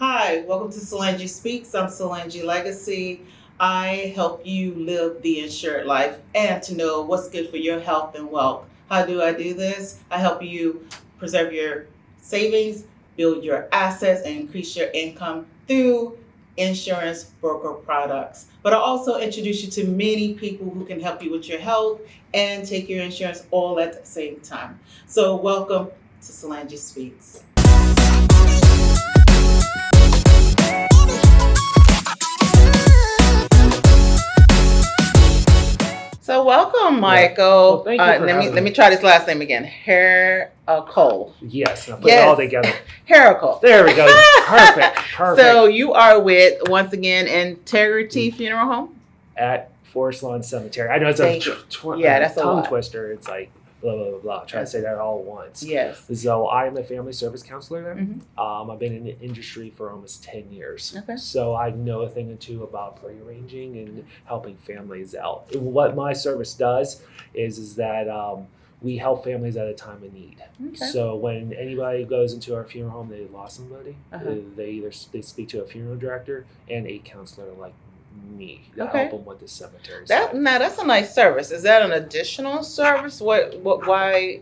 Hi, welcome to SalangiSpeaks. I'm SalangiLegacy. I help you live the insured life and to know what's good for your health and wealth. How do I do this? I help you preserve your savings, build your assets, and increase your income through insurance broker products. But I also introduce you to many people who can help you with your health and take your insurance all at the same time. So welcome to SalangiSpeaks. So welcome, Michael. Well, thank you for let me try this last name again. Harakal. Yes, I'll put it all together. Harakal. There we go. Perfect. So you are with, once again, Integrity Funeral Home? At Forest Lawn Cemetery. I know it's Thank a you. That's a tongue lot. twister. It's like blah, blah, blah, blah. Try to say that all at once. Yes. So I'm a family service counselor there. Mhm. I've been in the industry for almost 10 years. Okay. So I know a thing or two about prearranging and helping families out. What my service does is that we help families at a time of need. Okay. So when anybody goes into our funeral home, they lost somebody, Uh-huh. they speak to a funeral director and a counselor like me to Okay. help them with the cemetery That's a nice service. Is that an additional service? Why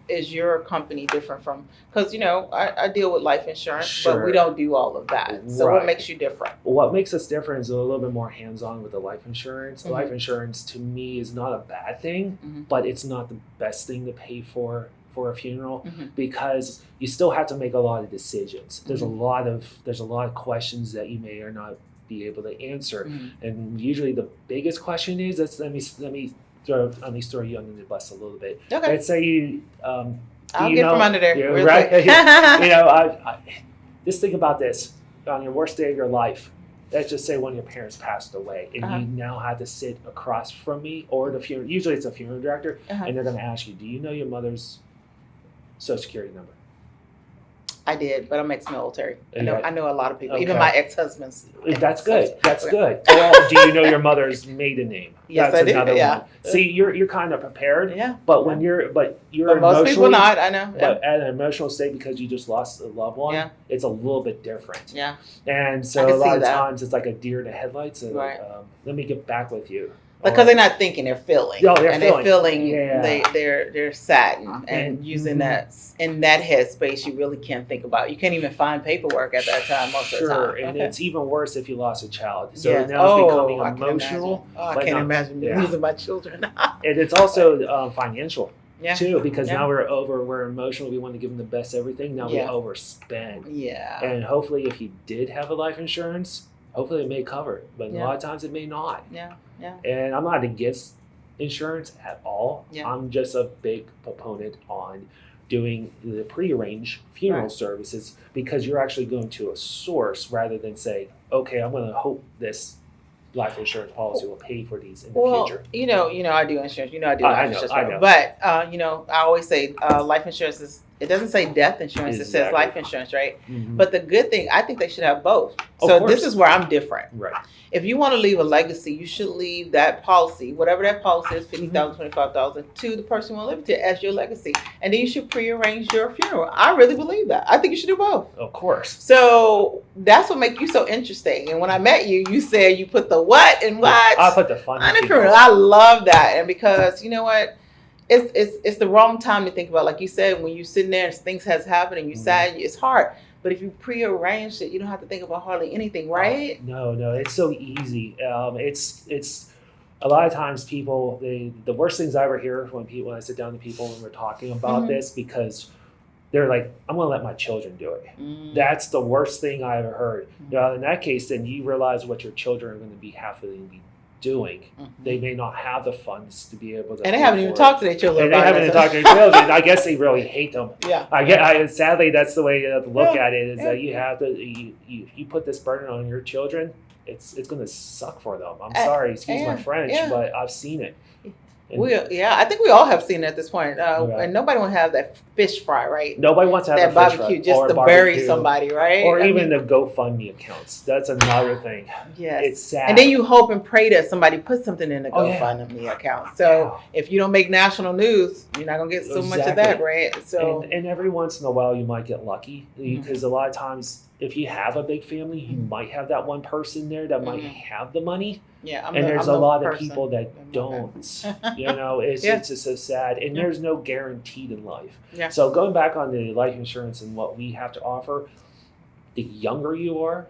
is your company different from? Because I deal with life insurance, but we Sure. don't do all of that. So what Right. makes you different? What makes us different is a little bit more hands-on with the life insurance. Mhm. Life insurance to me is not a bad thing, Mhm. but it's not the best thing to pay for a funeral Mhm. because you still have to make a lot of decisions. There's Mhm. a lot of questions that you may or not be able to answer. Mhm. And usually the biggest question is, let me throw you under the bus a little bit. Okay. Let's say you I'll get from under there. Yeah, real right. quick. Just think about this: on your worst day of your life, let's just say one of your parents passed away, and Uh-huh. you now have to sit across from me or the funeral. Usually, it's a funeral director, Uh-huh. and they're going to ask you, "Do you know your mother's social security number?" I did, but I'm ex-military. Yeah. I know a lot of people, even Okay. my ex-husband's. That's good. That's Okay. good. Well, do you know your mother's maiden name? Yes, That's I do. another Yeah. one. See, you're kind of prepared, Yeah. but when you're But emotionally, most people not. I know. Yeah. but at an emotional state because you just lost a loved one, Yeah. it's a little bit different. Yeah. And I so can a lot see of that. times it's like a deer in the headlights. And Right. Let me get back with you. Because they're not thinking, they're feeling. Oh, they're and feeling. they're feeling. Yeah. They're saddened and Mhm. using that in that headspace. You really can't think about. You can't even find paperwork at that time most of the Sure, time. and Okay. it's even worse if you lost a child. So Yes. now it's becoming I can emotional, imagine. Oh, I but can't not- imagine yeah. losing my children. and it's also financial Yeah. too because Yeah. now we're emotional. We want to give them the best everything. Now Yeah. we overspend. Yeah. And hopefully, if you did have a life insurance, hopefully it may cover it. But Yeah. a lot of times it may not. Yeah. Yeah. And I'm not against insurance at all. Yeah. I'm just a big proponent on doing the prearranged funeral Right. services because you're actually going to a source rather than say, okay, I'm going to hope this life insurance policy will pay for these in the Well, future. I do insurance. I do I life know, insurance. I know. But I always say life insurance is. It doesn't say death insurance. It says Exactly. life insurance, right? Mhm. But the good thing, I think they should have both. Of So course. this is where I'm different. Right. If you want to leave a legacy, you should leave that policy, whatever that policy is, 50,000, 25,000, to the person you want to leave it to as your legacy, and then you should prearrange your funeral. I really believe that. I think you should do both. Of course. So that's what makes you so interesting. And when I met you, you said you put the what and what. I put the fun On in a funeral. people. I love that, and because you know what, it's the wrong time to think about. Like you said, when you're sitting there and things has happened and you're Mhm. sad, it's hard. But if you prearrange it, you don't have to think about hardly anything, right? No, it's so easy. It's a lot of times people the worst things I ever hear when I sit down to people and we're talking about Mhm. this because they're like, I'm going to let my children do it. Mm. That's the worst thing I ever heard. Mhm. In that case, then you realize what your children are going to be happily be doing. Mhm. They may not have the funds to be able to. And they pay haven't even for talked it. to their children. And they about haven't it, even so- talked to their children. I guess they really hate them. Yeah. Sadly, that's the way you have to look Yeah, at it. Is yeah. that you have to you put this burden on your children. It's going to suck for them. I'm And- sorry, excuse my and- French, yeah. but I've seen it. And I think we all have seen it at this point. Yeah. And nobody want to have that fish fry, right? nobody wants to have That a fish barbecue, fry just or to barbecue, bury somebody, right? or I even mean, the GoFundMe accounts. That's another thing. yes. It's sad. And then you hope and pray that somebody puts something in the Oh, yeah. GoFundMe account. So if you don't make national news, you're not gonna get so much of that, Exactly. right? So and every once in a while you might get lucky Mhm. because a lot of times if you have a big family, you might have that one person there that might have the money. Yeah, And there's a lot of people that I'm don't. It's just so sad. And Yeah. there's no guaranteed in life. Yeah. So going back on the life insurance and what we have to offer, the younger you are,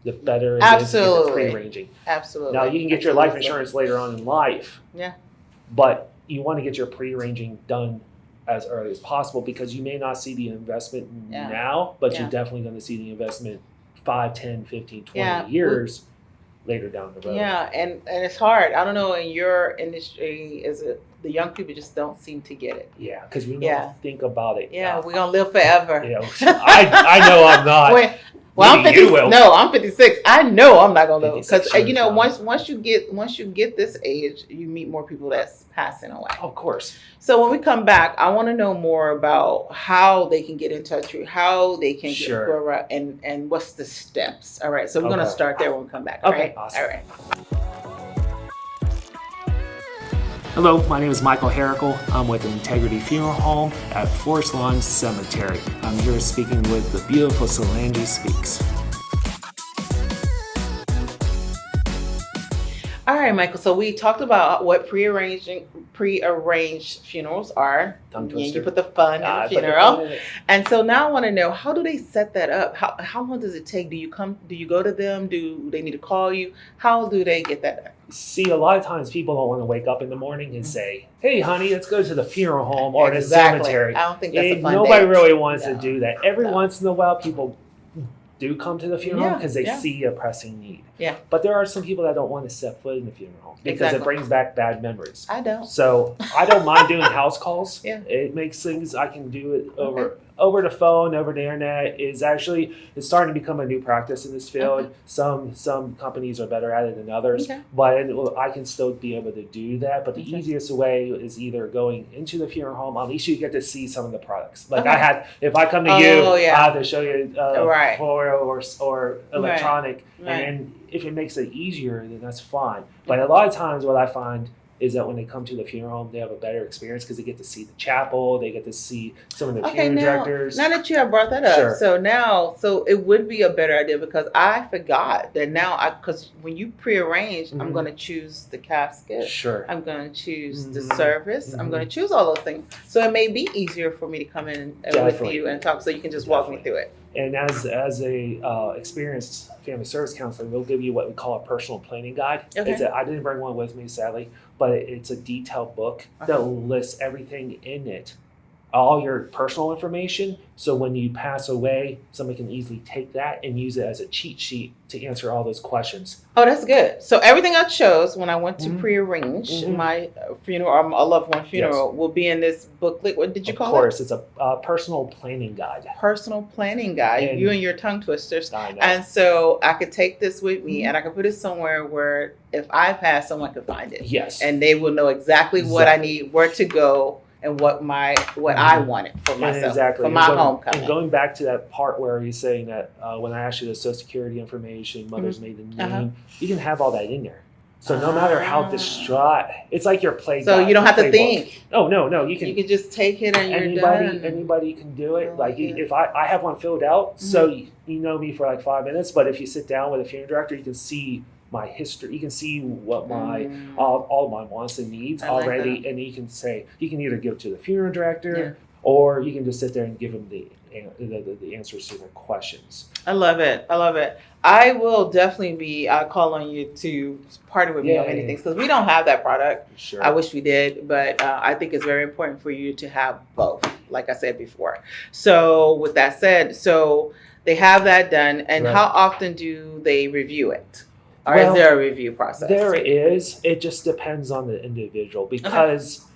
the better it is to get the pre-arranging. Absolutely. Now you can get your life insurance later on in life. Yeah. But you want to get your pre-arranging done as early as possible because you may not see the investment now, but you're definitely going to see the investment 5, 10, 15, 20 years later down the road. Yeah, and it's hard. I don't know, in your industry, the young people just don't seem to get it. Yeah, because we don't think about it. Yeah, we're going to live forever. I know I'm not. I'm 50. No, I'm 56. I know I'm not gonna live because once you get this age, you meet more people that's passing away. Of course. So when we come back, I want to know more about how they can get in touch with you, how they can get around, and what's the steps. All right. So we're gonna start there when we come back. All right. Awesome. All right. Hello, my name is Michael Harakal. I'm with Integrity Funeral Home at Forest Lawn Cemetery. I'm here speaking with the beautiful SalangiSpeaks. All right, Michael. So we talked about what prearranged funerals are. You put the fun in the funeral. And so now I want to know, how do they set that up? How long does it take? Do you go to them? Do they need to call you? How do they get that done? See, a lot of times people don't want to wake up in the morning and say, "Hey, honey, let's go to the funeral home or the cemetery." I don't think that's a fun Nobody date. really wants to do that. Every once in a while, people do come to the funeral because they see a pressing need. Yeah. But there are some people that don't want to step foot in the funeral home because it brings back bad memories. I don't. So I don't mind doing house calls. Yeah. It makes things, I can do it over the phone, over the internet. It's starting to become a new practice in this field. Some companies are better at it than others, but I can still be able to do that. But the easiest way is either going into the funeral home. At least you get to see some of the products. Like if I come to you, I have to show you photo or electronic, and then if it makes it easier, then that's fine. But a lot of times what I find is that when they come to the funeral home, they have a better experience because they get to see the chapel, they get to see some of the funeral directors. Now that you have brought that up, so it would be a better idea because I forgot that because when you prearrange, I'm going to choose the casket. Sure. I'm going to choose the service. I'm going to choose all those things. So it may be easier for me to come in with you and talk, so you can just walk me through it. And as a experienced family service counselor, we'll give you what we call a personal planning guide. Okay. I didn't bring one with me, sadly, but it's a detailed book that lists everything in it, all your personal information. So when you pass away, somebody can easily take that and use it as a cheat sheet to answer all those questions. Oh, that's good. So everything I chose when I went to prearrange my funeral or a loved one funeral will be in this booklet. What did you call it? Of course, it's a personal planning guide. Personal planning guide. And you and your tongue twisters. I know. And so I could take this with me and I could put it somewhere where if I pass, someone could find it. Yes. And they will know exactly what I need, where to go, and what I wanted for myself, for my homecoming. And going back to that part where he's saying that when I asked you the social security information, mother's maiden name, you can have all that in there. So no matter how distraught, it's like your play. So you don't have to think. No, you can just take it and you're done. Anybody can do it. If I have one filled out, so you know me for like 5 minutes, but if you sit down with a funeral director, you can see my history. You can see what my all my wants and needs already, and you can either give it to the funeral director, or you can just sit there and give them the answers to their questions. I love it. I will definitely be call on you to partner with me on many things because we don't have that product. Sure. I wish we did, but I think it's very important for you to have both, like I said before. So with that said, so they have that done, and how often do they review it? Or is there a review process? There is. It just depends on the individual because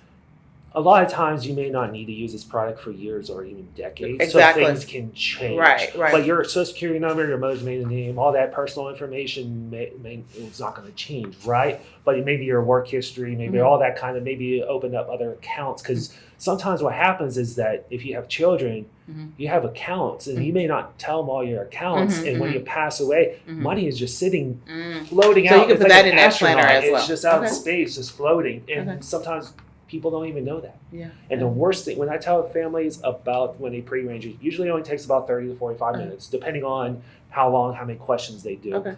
a lot of times you may not need to use this product for years or even decades. Exactly. So things can change. Right. But your social security number, your mother's maiden name, all that personal information is not going to change, right? But maybe your work history, maybe all that kind of, maybe you open up other accounts because sometimes what happens is that if you have children, you have accounts and you may not tell them all your accounts. And when you pass away, money is just sitting, floating out. So you can put that in that planner as well. It's just out in space, just floating. And sometimes people don't even know that. Yeah. And the worst thing, when I tell families about when they pre-arrange it, usually only takes about 30 to 45 minutes, depending on how long, how many questions they do. Okay.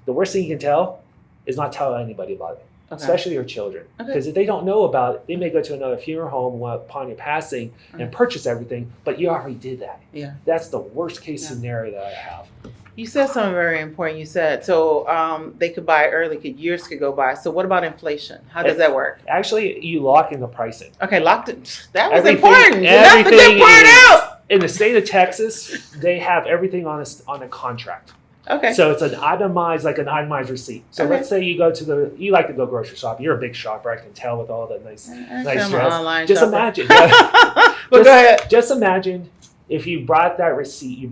The worst thing you can tell is not tell anybody about it, especially your children. Okay. Because if they don't know about it, they may go to another funeral home upon your passing and purchase everything, but you already did that. Yeah. That's the worst case scenario that I have. You said something very important. You said, so they could buy early, years could go by. So what about inflation? How does that work? Actually, you lock in the pricing. Okay, locked it. That was Everything- important. You left the good part out. In the state of Texas, they have everything on a contract. Okay. So it's an itemized receipt. So Okay. let's say you like to go grocery shopping. You're a big shopper, I can tell with all the nice I'm dress. an online Just shopper. imagine. But go ahead. Just imagine if you bought that receipt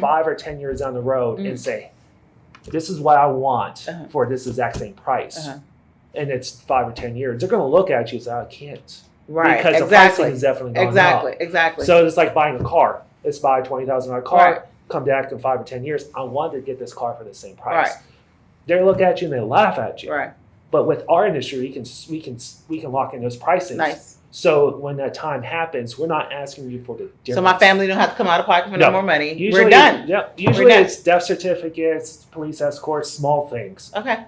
5 or 10 years down the road and say, this is what I want for this exact same price. And it's 5 or 10 years. They're going to look at you and say, I can't. Right. Because the pricing is definitely going up. Exactly. So it's like buying a car. Let's buy a $20,000 car. Right. Come back in 5 or 10 years. I want to get this car for the same price. Right. They look at you and they laugh at you. Right. But with our industry, we can lock in those prices. Nice. So when that time happens, we're not asking you for the difference. So my family don't have to come out of pocket for no more money. Usually, we're done. Yep. Usually it's death certificates, police escorts, small things. Okay.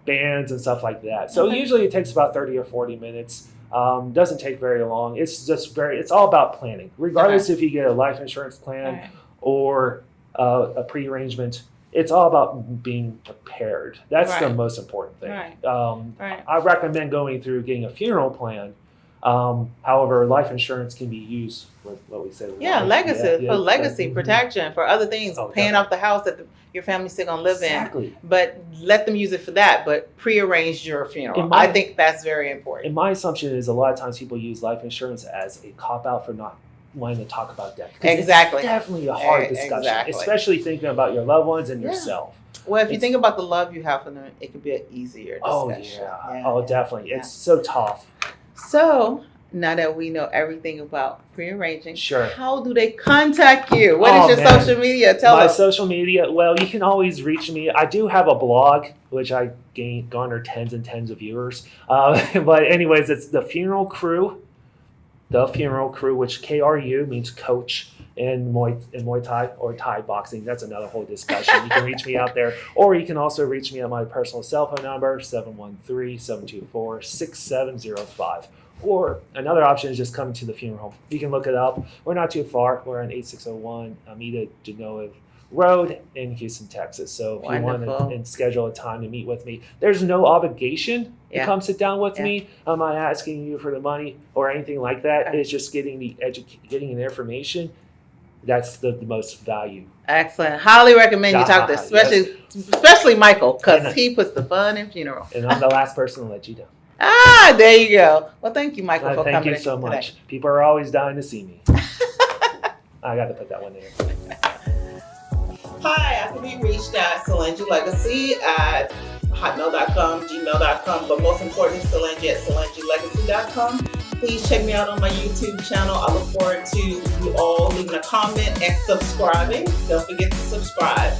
Bands and stuff like that. So usually it takes about 30 or 40 minutes. Doesn't take very long. It's all about planning. Regardless if you get a life insurance plan or a pre-arrangement, it's all about being prepared. That's the most important thing. I recommend going through getting a funeral plan. However, life insurance can be used for what we said. Legacy protection, for other things, paying off the house that your family's still gonna live in. But let them use it for that. But prearrange your funeral. I think that's very important. And my assumption is a lot of times people use life insurance as a cop out for not wanting to talk about death. Exactly. It's definitely a hard discussion, especially thinking about your loved ones and yourself. Well, if you think about the love you have for them, it could be an easier discussion. Definitely. It's so tough. So now that we know everything about prearranging, sure. How do they contact you? What is your social media? Tell us. My social media, well, you can always reach me. I do have a blog, which I garner tens and tens of viewers. But anyways, it's The Funeral Crew, which KRU means coach in Muay Thai or Thai boxing. That's another whole discussion. You can reach me out there, or you can also reach me at my personal cell phone number, 713-724-6705. Or another option is just coming to the funeral home. You can look it up. We're not too far. We're on 8601 Amita Genoa Road in Houston, Texas. So if you want to schedule a time to meet with me, there's no obligation to come sit down with me. I'm not asking you for the money or anything like that. It's just getting the information. That's the most value. Excellent. Highly recommend you talk to this, especially Michael, because he puts the fun in funeral. And I'm the last person to let you down. There you go. Well, thank you, Michael, for coming. Thank you so much. Today. People are always dying to see me. I got to put that one in. Hi, I can be reached at SalangiLegacy at hotmail.com, gmail.com, but most importantly, Salangi at SalangiLegacy.com. Please check me out on my YouTube channel. I look forward to you all leaving a comment and subscribing. Don't forget to subscribe.